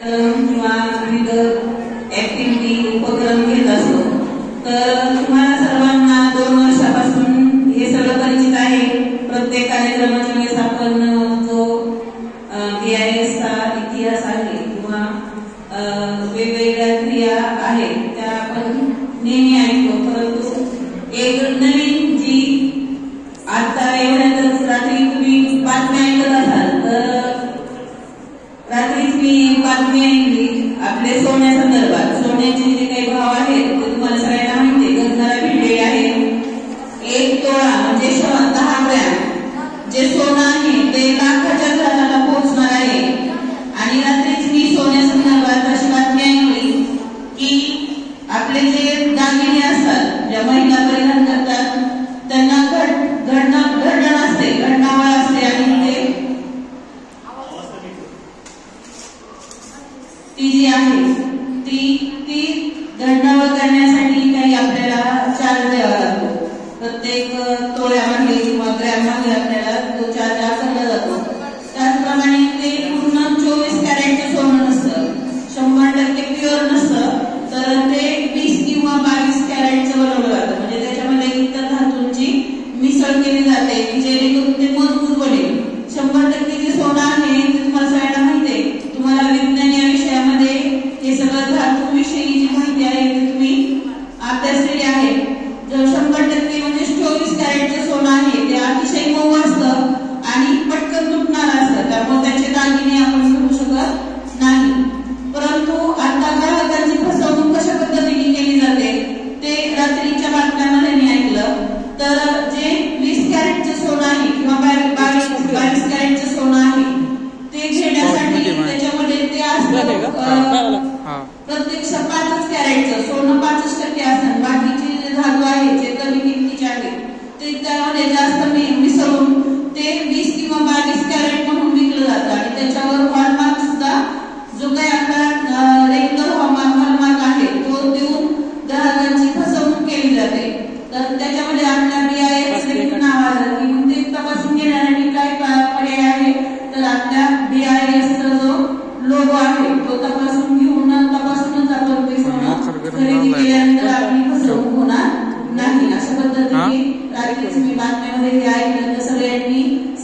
किंवा विविध ऍक्टिव्हिटी उपक्रम घेत असतो। तर तुम्हाला सर्वांना 2 वर्षापासून हे सगळं परिचित आहे। प्रत्येक कार्यक्रमाच्या वेळेस आपण जो BIS चा इतिहास आहे किंवा वेगवेगळ्या क्रिया आहेत त्या आपण नेहमी ऐकतो, परंतु एक नवीन जी आता एवढ्यातच रात्री तुम्ही बातम्या ऐकत असाल तर रात्रीच मी बातमी ऐकली आपले सोन्यासंदर्भात। सोन्याचे जे काही भाव आहेत ते तुम्हाला सगळ्यांना माहिती आहे, गगनाला भिडलेले आहेत। 1 तोळा म्हणजे 10 ग्रॅम जे सोनं आहे ते लाखाच्या घराला पोहोचणार आहे। आणि रात्रीच मी सोन्यासंदर्भात अशी बातमी ऐकली की आपले जे दागिने असतात ज्या महिला परिधान करतात त्यांना घडण असते, घडणावळ असते आणि ते ती जी आहे ती घडणावळ करण्यासाठी काही आपल्याला चार्ज द्यावा लागतो। प्रत्येक तोळ्यामध्ये किंवा ग्रॅममध्ये आपल्याला तो चार्ज आकारला जातो। त्याचप्रमाणे ते पूर्ण 24 कॅरेटचं सोनं नसतं, 100% प्युअर नसतं, तर ते 20 किंवा 22 कॅरेटचं बनवलं जातं। म्हणजे त्याच्यामध्ये इतर धातूंची मिसळ केली जाते की जेणेकरून ते मजबूत बनेल। 100% जे सोनं आहे ते तुम्हाला सगळ्यांना माहिती आहे, तुम्हाला विज्ञान या विषयामध्ये हे सगळं धातूंविषयी जी माहिती आहे ती तुम्ही अभ्यासलेली आहे। जर 100% म्हणजे 24 कॅरेटचं सोनं आहे ते अतिशय मऊ असतं आणि पटकन तुटणार असतं, त्यामुळे त्याचे दागिने आपण घेऊ शकत नाही। परंतु आता ग्राहकांची फसवणूक कशा पद्धतीने केली जाते ते रात्रीच्या बातम्यांमध्ये मी ऐकलं। तर जे 20 कॅरेटचं सोनं आहे किंवा 22 कॅरेटचं सोनं आहे ते घेण्यासाठी त्याच्यामध्ये ते असतं प्रत्यक्ष 5 कॅरेटचं सोनं 65% असतं, बाकीचे जे धातू आहे जे कमी किमतीचे आहेत ते त्यामध्ये जास्त मिसळून ते 20 किंवा 22 कॅरेट म्हणून विकलं जातं। आणि त्याच्यावर हॉलमार्क सुद्धा जो काही आपला रेग्युलर हॉलमार्क आहे तो देऊन ग्राहकांची फसवणूक केली जाते। तर त्याच्यामध्ये आपल्या BIS नाव आलं की ते तपासून घेण्यासाठी काय पर्याय आहे, तर आपल्या BIS चा जो लोगो आहे तो तपासूनच आपण ते सोनं खरेदी केल्यानंतर आपली फसवणूक होणार नाही। अशा पद्धतीने रात्रीच मी बातम्यामध्ये हे ऐकलं तर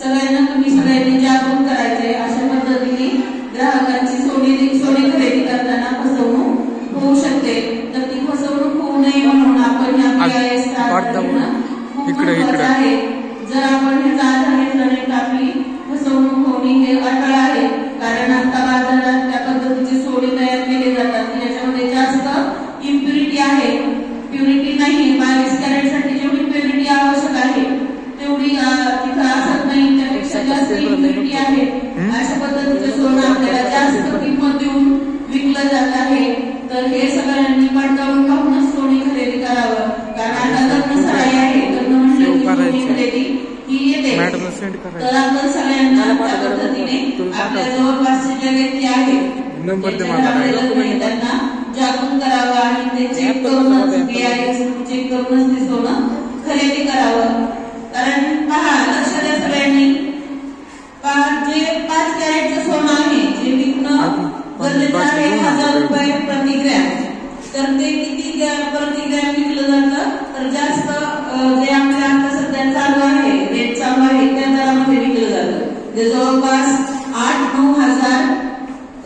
सगळ्यांना तुम्ही सगळ्यांनी जागरूक करायचंय। अशा पद्धतीने ग्राहकांची सोने खरेदी करताना फसवणूक होऊ शकते, तर ती फसवणूक होऊ नये म्हणून आपण या BIS चा आहे। जर आपण ह्याचा आधार घेतला नाही तर आपली फसवणूक होणे हे अटळ आहे, कारण आता बाजारात त्या पद्धतीचे सोने तयार केले जातात की याच्यामध्ये जास्त इम्प्युरिटी आहे, प्युरिटी नाही। 22 कॅरेटसाठी जेवढी प्युरिटी आवश्यक आहे तेवढी तिथं असत नाही, त्यापेक्षा जास्त इम्प्युरिटी आहे। अशा पद्धतीचं सोनं आपल्याला जास्त किंमत देऊन विकलं जात आहे। तर हे सगळ्यांनी पडताळून पाहूनच सोने खरेदी करावं, कारण आता लग्न सराई आहे, लग्न म्हणलं की सोने खरेदी ही येते। तर आपण सगळ्यांना त्या पद्धतीने आपल्या जवळपासचे ज्या व्यक्ती आहेत त्यांना जागरूक करावं आणि ते चेक करूनच BIS चेक करूनच ते सोनं खरेदी करावं। कारण पहा, लक्ष द्या सगळ्यांनी, जे 5 कॅरेटचं सोनं आहे जे विकणं गरजेचं आहे 1000 रुपये प्रति ग्रॅम, तर ते किती प्रति ग्रॅम विकलं जातं, तर जास्त जे आपल्या आता सध्या चालू आहे रेट चालू आहे त्या दरामध्ये विकलं जातं। जे जवळपास 8-9 हजार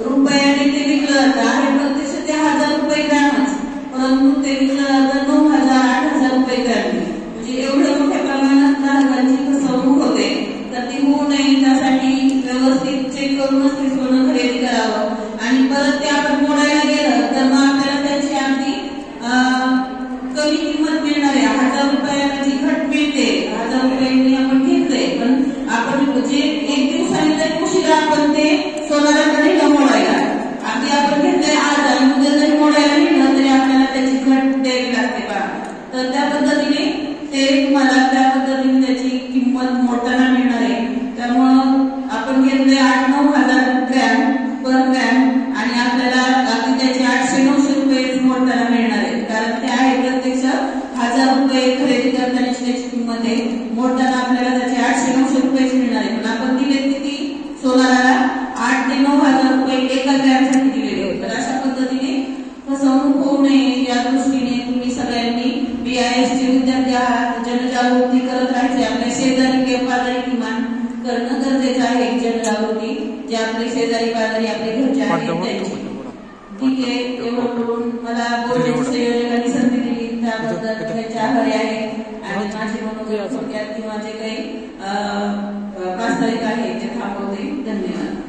रुपयाने ते विकलं जातं आहे। प्रत्यक्ष ते 1000 रुपये ग्रॅमच, परंतु ते विकलं जातं 9,000-8,000 रुपये ग्रॅम। म्हणजे एवढं मोठ्या प्रमाणात ग्राहकांची फसवणूक होते, तर ती होऊ नये त्यासाठी व्यवस्थित चेक करूनच ते सोनं खरेदी करावं। आणि परत ते आपण मोडायला गेलं तर मग आपल्याला त्याची अगदी कमी किंमत मिळणार आहे। 1000 रुपयाला जी घट मिळते 1000 रुपयांनी आपण घेतोय, पण आपण जे 1 दिवसाने तरी उशिरा आपण ते सोनाराकडे नेलं मोडायला, अगदी आपण घेतलंय आज आणि उद्या जरी मोडायला नेलं तरी आपल्याला त्याची घट द्यावी लागते बा। तर त्या पद्धतीने ते तुम्हाला त्या पद्धतीने त्याची किंमत मोडताना मिळणार आहे। त्यामुळं आपण घेतलंय 8-9 हजार ग्रॅम पर ग्रॅम आणि आपल्याला ठीक आहे, एवढं बोलून मला बोलण्याची संयोजकांनी संधी दिली त्याबद्दल त्याचे आभारी आहे. आणि माझे मनोगत थोडक्यात किंवा जे काही प्रास्ताविक आहे ते थांबवते. धन्यवाद.